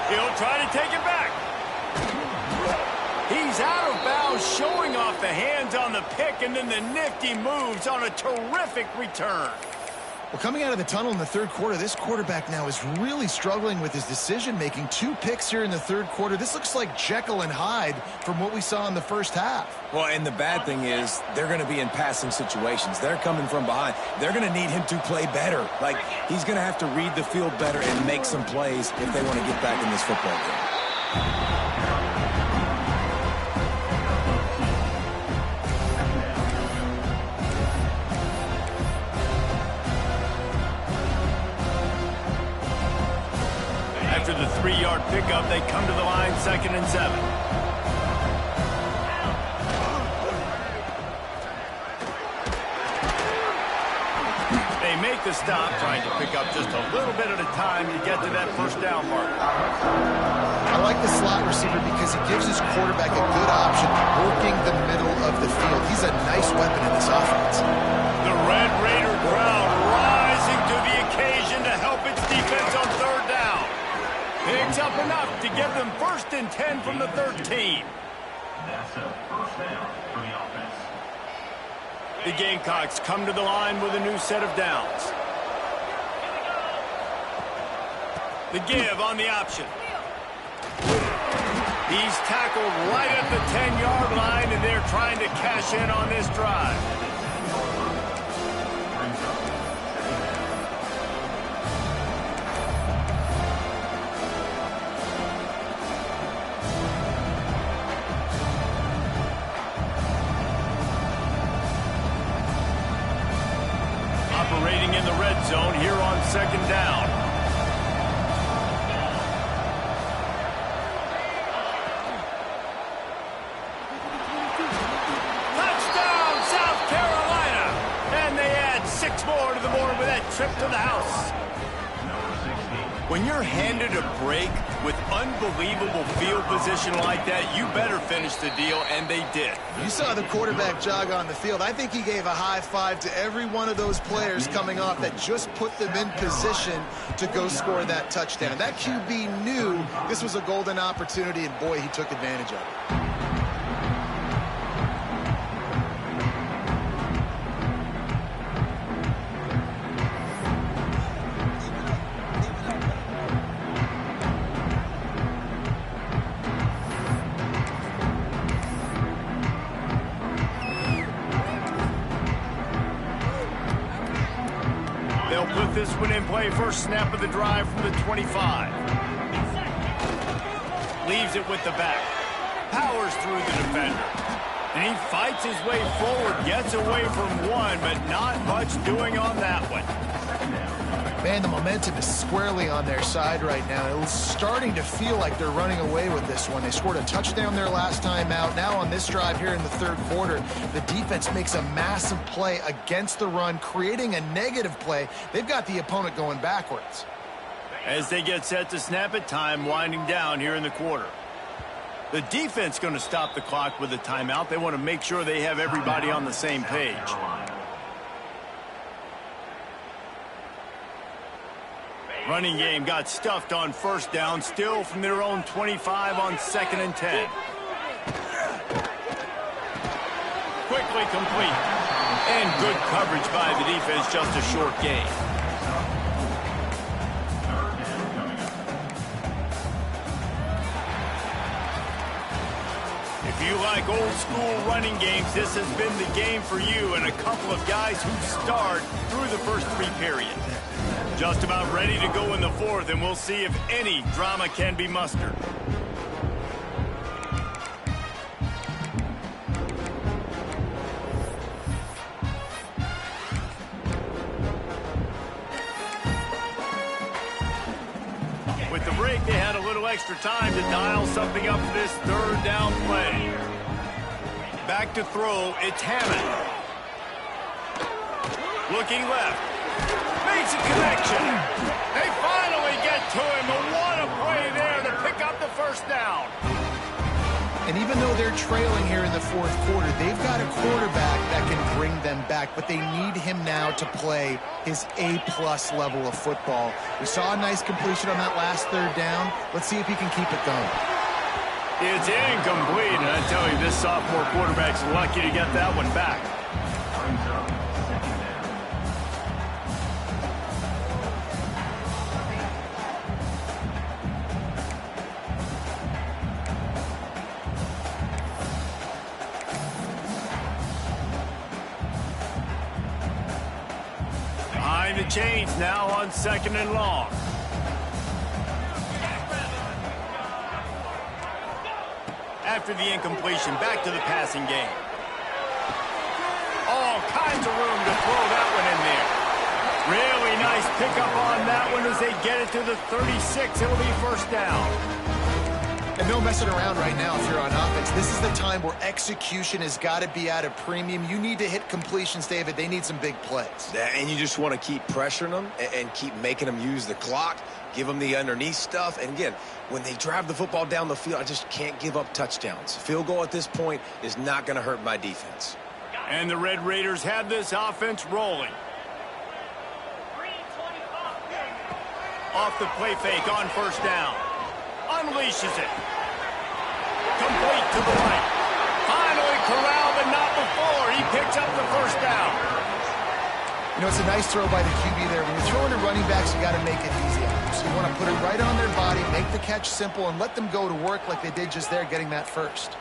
He'll try to take it back. He's out of bounds, showing off the hands on the pick, and then the nifty moves on a terrific return. Well, coming out of the tunnel in the third quarter, this quarterback now is really struggling with his decision-making. 2 picks here in the third quarter. This looks like Jekyll and Hyde from what we saw in the first half. Well, and the bad thing is they're going to be in passing situations. They're coming from behind. They're going to need him to play better. Like, he's going to have to read the field better and make some plays if they want to get back in this football game. After the 3-yard pickup, they come to the line, 2nd and 7. They make the stop, trying to pick up just a little bit at a time to get to that first down mark. I like the slot receiver because he gives his quarterback a good option working the middle of the field. He's a nice weapon in this offense. The Red Raider crowd rising to the occasion to help its defense on 3rd down. Picks up enough to give them 1st and 10 from the 13. That's a first down for the offense. The Gamecocks come to the line with a new set of downs. The give on the option. He's tackled right at the 10-yard line, and they're trying to cash in on this drive. Operating in the red zone here on 2nd down. Touchdown, South Carolina! And they add 6 more to the board with that trip to the house. When you're handed a break with unbelievable field position like that, you better finish the deal, and they did. You saw the quarterback jog on the field. I think he gave a high five to every one of those players coming off that just put them in position to go score that touchdown. That QB knew this was a golden opportunity, and boy, he took advantage of it. They'll put this one in play. First snap of the drive from the 25. Leaves it with the back. Powers through the defender. And he fights his way forward. Gets away from one, but not much doing on that one. Man, the momentum is squarely on their side right now. It's starting to feel like they're running away with this one. They scored a touchdown their last time out. Now on this drive here in the third quarter, the defense makes a massive play against the run, creating a negative play. They've got the opponent going backwards. As they get set to snap it, time winding down here in the quarter. The defense going to stop the clock with a timeout. They want to make sure they have everybody on the same page. Running game got stuffed on first down, still from their own 25 on 2nd and 10. Quickly complete. And good coverage by the defense, just a short gain. If you like old school running games, this has been the game for you, and a couple of guys who starred through the first 3 periods. Just about ready to go in the 4th, and we'll see if any drama can be mustered. With the break, they had a little extra time to dial something up for this 3rd down play. Back to throw, it's Hammond. Looking left. Makes a connection. They finally get to him, but what a play there to pick up the first down. And even though they're trailing here in the fourth quarter, they've got a quarterback that can bring them back, but they need him now to play his A-plus level of football. We saw a nice completion on that last third down. Let's see if he can keep it going. It's incomplete, and I tell you, this sophomore quarterback's lucky to get that one back. Brings up second down. Behind the chains now on 2nd and long. After the incompletion, back to the passing game. All kinds of room to throw that one in there. Really nice pickup on that one as they get it to the 36. It'll be first down. And no messing around right now if you're on offense. This is the time where execution has got to be at a premium. You need to hit completions, David. They need some big plays. And you just want to keep pressuring them and keep making them use the clock, give them the underneath stuff. And again, when they drive the football down the field, I just can't give up touchdowns. Field goal at this point is not going to hurt my defense. And the Red Raiders have this offense rolling. Off the play fake on first down. Unleashes it. Complete to the right. Finally corralled, but not before. He picks up the first down. You know, it's a nice throw by the QB there. When you're throwing to running backs, you got to make it easy. So you want to put it right on their body, make the catch simple, and let them go to work like they did just there, getting that first.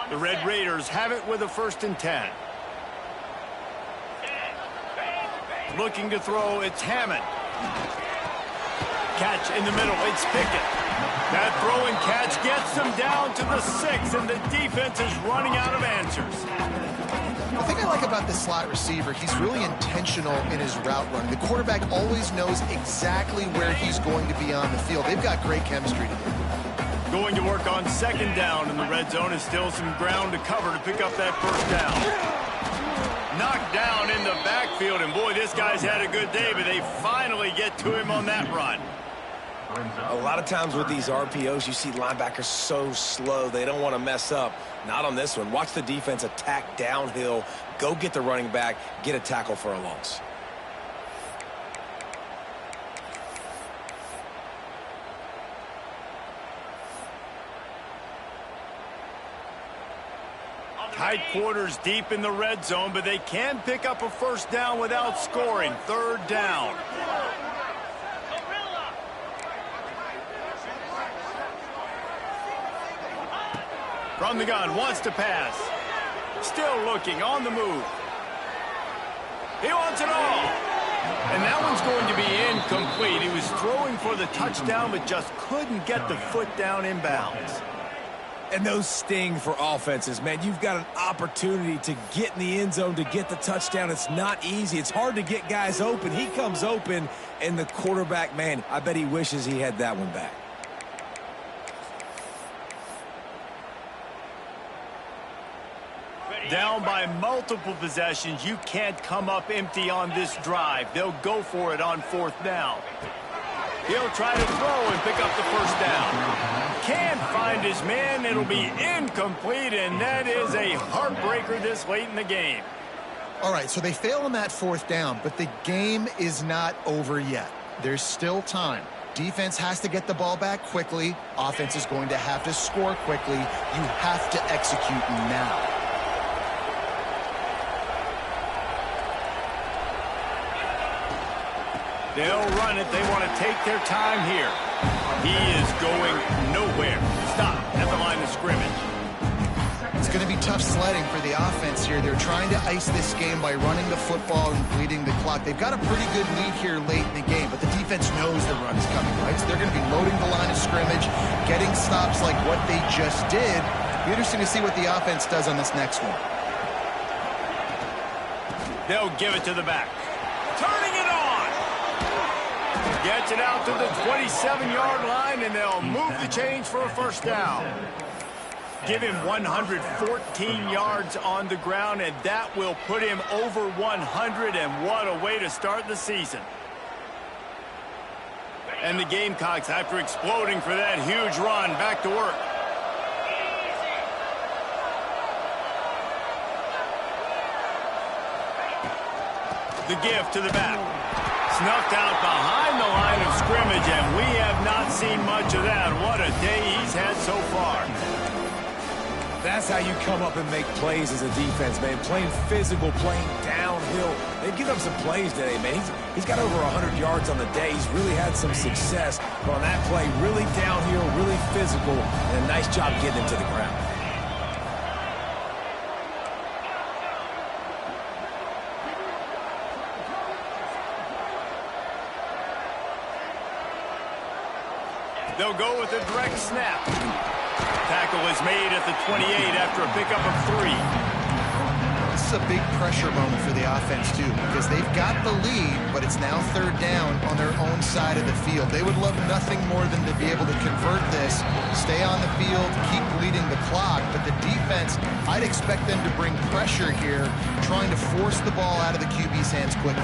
The Red Raiders have it with a 1st and 10. Looking to throw, it's Hammond. Catch in the middle, it's Pickett. That throw and catch gets them down to the 6, and the defense is running out of answers. The thing I like about this slot receiver, he's really intentional in his route running. The quarterback always knows exactly where he's going to be on the field. They've got great chemistry together. Going to work on 2nd down, and the red zone is still some ground to cover to pick up that first down. Knocked down in the backfield, and boy, this guy's had a good day, but they finally get to him on that run. A lot of times with these RPOs, you see linebackers so slow, they don't want to mess up. Not on this one. Watch the defense attack downhill, go get the running back, get a tackle for a loss. Tight quarters deep in the red zone, but they can pick up a first down without scoring. 3rd down. From the gun, wants to pass. Still looking, on the move. He wants it all. And that one's going to be incomplete. He was throwing for the touchdown, but just couldn't get the foot down inbounds. And those sting for offenses, man. You've got an opportunity to get in the end zone, to get the touchdown. It's not easy. It's hard to get guys open. He comes open, and the quarterback, man, I bet he wishes he had that one back. Down by multiple possessions, you can't come up empty on this drive. They'll go for it on 4th down. He'll try to throw and pick up the first down. Can't find his man. It'll be incomplete, and that is a heartbreaker this late in the game. All right, so they fail on that 4th down, but the game is not over yet. There's still time. Defense has to get the ball back quickly. Offense is going to have to score quickly. You have to execute now. They'll run it. They want to take their time here. He is going nowhere. Stop at the line of scrimmage. It's going to be tough sledding for the offense here. They're trying to ice this game by running the football and bleeding the clock. They've got a pretty good lead here late in the game, but the defense knows the run is coming, right? So they're going to be loading the line of scrimmage, getting stops like what they just did. Be interesting to see what the offense does on this next one. They'll give it to the back. Turning it on. Gets it out to the 27-yard line, and they'll move the chains for a first down. Give him 114 yards on the ground, and that will put him over 100, and what a way to start the season. And the Gamecocks, after exploding for that huge run, back to work. The give to the back. Snuffed out behind the line of scrimmage, and we have not seen much of that. What a day he's had so far. That's how you come up and make plays as a defense, man. Playing physical, playing downhill. They've given up some plays today, man. He's got over 100 yards on the day. He's really had some success. But on that play, really downhill, really physical, and a nice job getting him to the ground. They'll go with a direct snap. Tackle is made at the 28 after a pickup of 3. This is a big pressure moment for the offense, too, because they've got the lead, but it's now 3rd down on their own side of the field. They would love nothing more than to be able to convert this, stay on the field, keep bleeding the clock, but the defense, I'd expect them to bring pressure here, trying to force the ball out of the QB's hands quickly.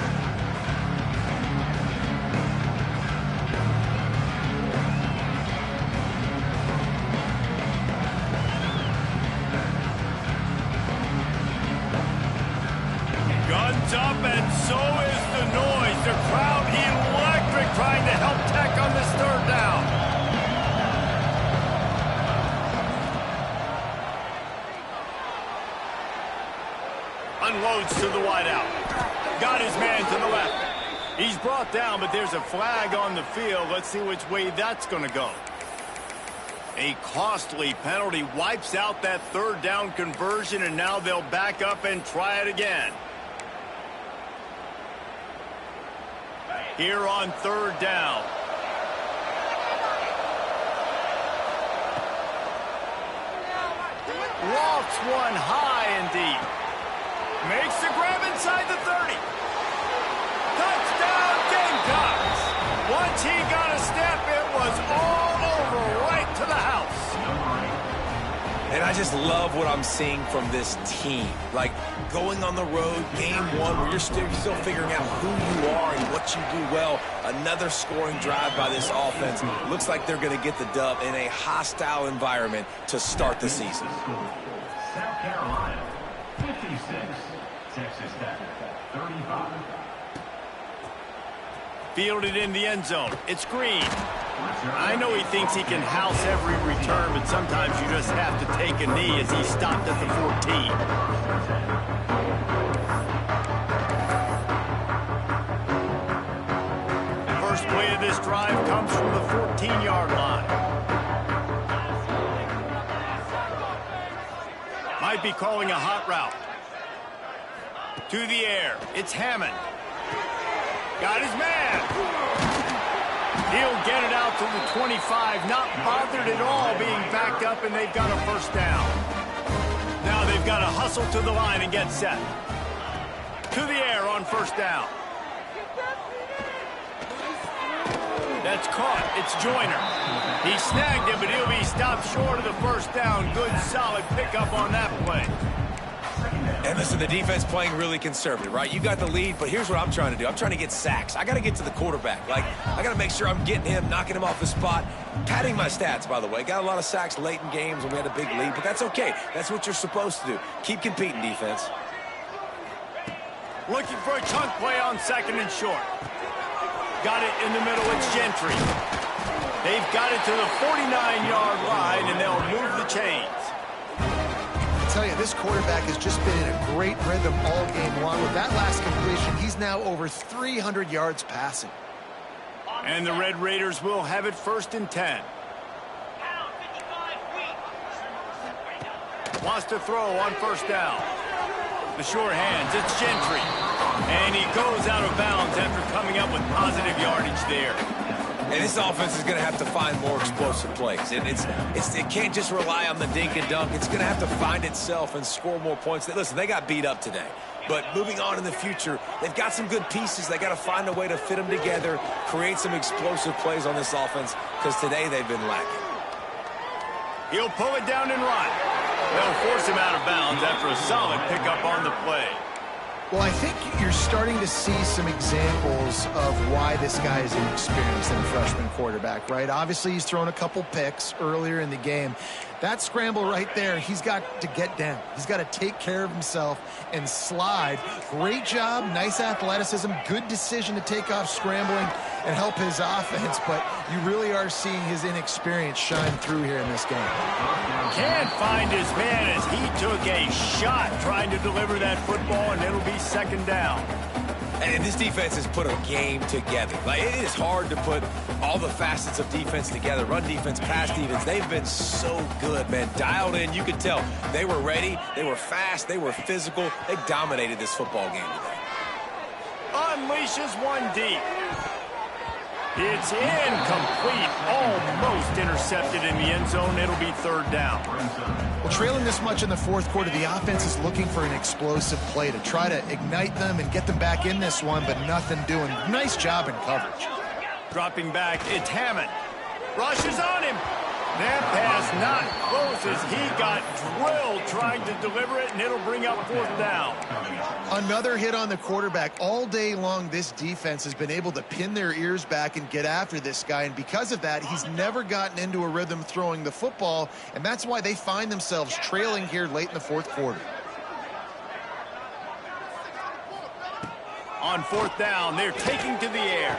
Guns up, and so is the noise. The crowd electric, trying to help Tech on this 3rd down. Unloads to the wideout. Got his man to the left. He's brought down, but there's a flag on the field. Let's see which way that's going to go. A costly penalty wipes out that 3rd down conversion, and now they'll back up and try it again. Here on 3rd down. Lofts one high and deep. Makes the grab inside the 30. Touchdown Gamecocks. Once he got a step, it was all over right to the house. And I just love what I'm seeing from this team. Like, going on the road, game 1, where you're still figuring out who you are and what you do well. Another scoring drive by this offense. Looks like they're going to get the dub in a hostile environment to start the season. South Carolina, 56. Texas Tech, 35. Fielded in the end zone. It's Green. I know he thinks he can house every return, but sometimes you just have to take a knee as he stopped at the 14. First play of this drive comes from the 14-yard line. Might be calling a hot route. To the air. It's Hammond. Got his man. He'll get it out to the 25, not bothered at all being backed up, and they've got a 1st down. Now they've got to hustle to the line and get set. To the air on 1st down. That's caught. It's Joyner. He snagged it, but he'll be stopped short of the 1st down. Good, solid pickup on that play. And listen, the defense playing really conservative, right? You got the lead, but here's what I'm trying to do. I'm trying to get sacks. I got to get to the quarterback. Like, I got to make sure I'm getting him, knocking him off the spot. Padding my stats, by the way. Got a lot of sacks late in games when we had a big lead, but that's okay. That's what you're supposed to do. Keep competing, defense. Looking for a chunk play on 2nd and short. Got it in the middle. It's Gentry. They've got it to the 49-yard line, and they'll move the chains. I tell you, this quarterback has just been in a great rhythm all game long. With that last completion, he's now over 300 yards passing. And the Red Raiders will have it 1st and 10. Wants to throw on 1st down. The short hands, it's Gentry. And he goes out of bounds after coming up with positive yardage there. And this offense is going to have to find more explosive plays. And it can't just rely on the dink and dunk. It's going to have to find itself and score more points. Listen, they got beat up today. But moving on in the future, they've got some good pieces. They got to find a way to fit them together, create some explosive plays on this offense, because today they've been lacking. He'll pull it down and run. They'll force him out of bounds after a solid pickup on the play. Well, I think you're starting to see some examples of why this guy is inexperienced in a freshman quarterback, right? Obviously, he's thrown a couple picks earlier in the game. That scramble right there, he's got to get down. He's got to take care of himself and slide. Great job, nice athleticism, good decision to take off scrambling and help his offense, but you really are seeing his inexperience shine through here in this game. Can't find his man as he took a shot trying to deliver that football, and it'll be second down. And this defense has put a game together. Like, it is hard to put all the facets of defense together. Run defense, pass defense. They've been so good, man. Dialed in. You could tell they were ready. They were fast. They were physical. They dominated this football game today. Unleashes one deep. It's incomplete. Almost intercepted in the end zone. It'll be third down. Well, trailing this much in the fourth quarter, the offense is looking for an explosive play to try to ignite them and get them back in this one, but nothing doing. Nice job in coverage. Dropping back, it's Hammond. Rushes on him. That pass not close as he got drilled trying to deliver it, and it'll bring up fourth down. Another hit on the quarterback. All day long, this defense has been able to pin their ears back and get after this guy, and because of that, he's never gotten into a rhythm throwing the football, and that's why they find themselves trailing here late in the fourth quarter. On fourth down, they're taking to the air.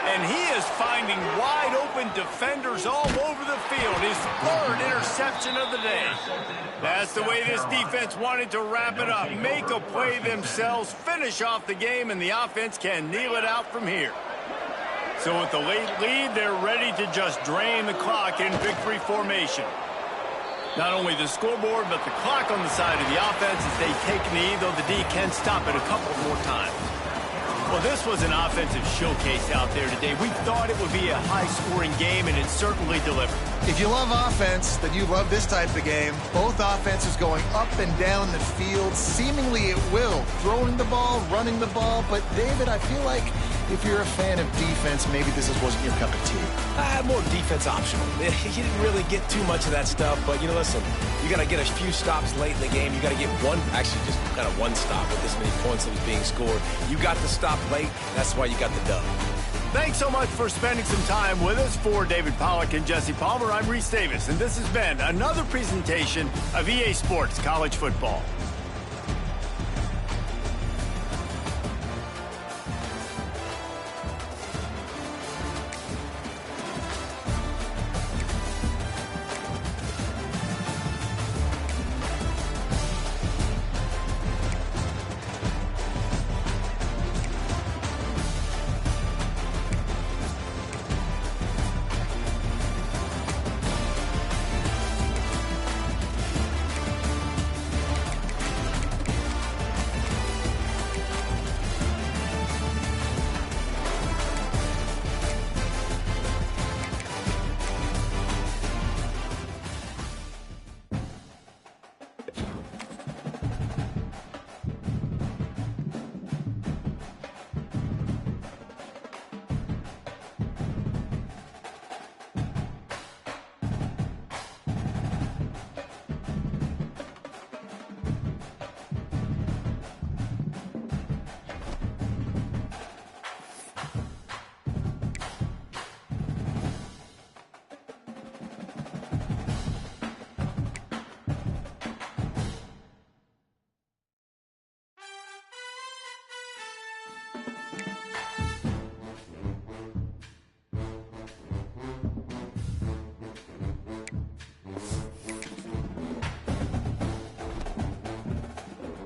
And he is finding wide-open defenders all over the field. His third interception of the day. That's the way this defense wanted to wrap it up. Make a play themselves, finish off the game, and the offense can kneel it out from here. So with the late lead, they're ready to just drain the clock in victory formation. Not only the scoreboard, but the clock on the side of the offense as they take a knee, though the D can stop it a couple more times. Well, this was an offensive showcase out there today. We thought it would be a high-scoring game, and it certainly delivered. If you love offense, then you love this type of game. Both offenses going up and down the field, seemingly at will. Throwing the ball, running the ball. But, David, I feel like if you're a fan of defense, maybe this wasn't your cup of tea. More defense optional. You didn't really get too much of that stuff, but, you know, listen, you got to get a few stops late in the game. You got to get just kind of one stop with this many points that was being scored. You got the stop late. That's why you got the dub. Thanks so much for spending some time with us. For David Pollack and Jesse Palmer, I'm Reese Davis, and this has been another presentation of EA Sports College Football.